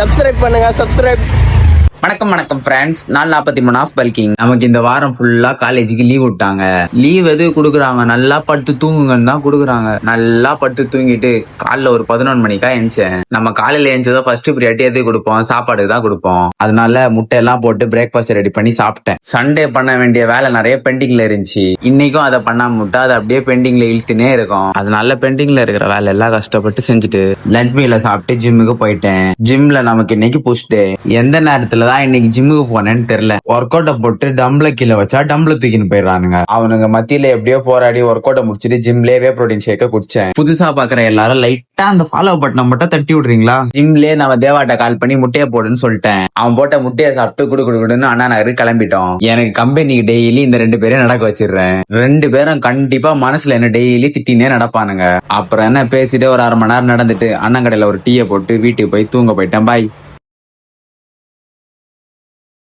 Subscribe பண்ணுங்க. வணக்கம் friends. 4:43 of bulking. நமக்கு இந்த வாரம் ஃபுல்லா காலேஜுக்கு லீவ் விட்டாங்க. லீவ் எது குடுக்குறாங்க, நல்லா படுத்து தூங்குங்கன்னு தான் குடுக்குறாங்க. நல்லா படுத்து தூங்கிட்டு காலைல ஒரு 11 மணிக்கா எழுந்தேன். நம்ம காலையில எழுந்ததும் ஃபர்ஸ்ட் ப்ரியாரிட்டி எது கொடுப்போம், சாப்பாடு தான் கொடுப்போம். அதனால முட்டை எல்லாம் போட்டு பிரேக்ஃபாஸ்ட் ரெடி பண்ணி சாப்பிட்டேன். சண்டே பண்ண வேண்டிய வேலை நிறைய பெண்டிங்ல இருந்துச்சு. இன்னைக்கும் அதை பண்ணாம விட்டா அது அப்படியே பெண்டிங்ல இழுத்துனே இருக்கும். அதனால பெண்டிங்ல இருக்கிற வேலை எல்லாம் கஷ்டப்பட்டு செஞ்சுட்டு லஞ்ச் மீல சாப்பிட்டு ஜிம்முக்கு போயிட்டேன். ஜிம்ல நமக்கு இன்னைக்கு புஷ் டே. எந்த நேரத்துல இன்னைக்கு ஜிம்முக்கு போனேன்னு தெரியல. ஒர்க் அவுட்டை போட்டு டம்பிள கீழே வச்சா டம்பிள தூக்கின்னு போயிடுறானுங்க. அவனுங்க மத்தியில எப்படியோ போராடி ஒர்க் அவுட்டை முடிச்சுட்டு ஜிம்லேயே புரோட்டீன் ஷேக்க குடிச்சேன். புதுசா பாக்குற எல்லாரும் லைட்டா அந்த ஃபாலோ பட்டனை மட்டும் தட்டி விடுறீங்களா? ஜிம்லயே நம்ம தேவாட்ட கால் பண்ணி முட்டையை போடுன்னு சொல்லிட்டேன். அவன் போட்ட முட்டையை சாப்பிட்டு குடுன்னு அண்ணா நகருக்கு கிளம்பிட்டோம். எனக்கு கம்பெனிக்கு டெய்லி இந்த 2 பேரையும் நடக்க வச்சிடுறேன். 2 பேரும் கண்டிப்பா மனசுல என்ன டெய்லி திட்டினே நடப்பானுங்க. அப்புறம் என்ன பேசிட்டு ஒரு 1/2 மணி நேரம் நடந்துட்டு அண்ணன் கடையில ஒரு டீயை போட்டு வீட்டுக்கு போய் தூங்க போயிட்டேன். பாய்.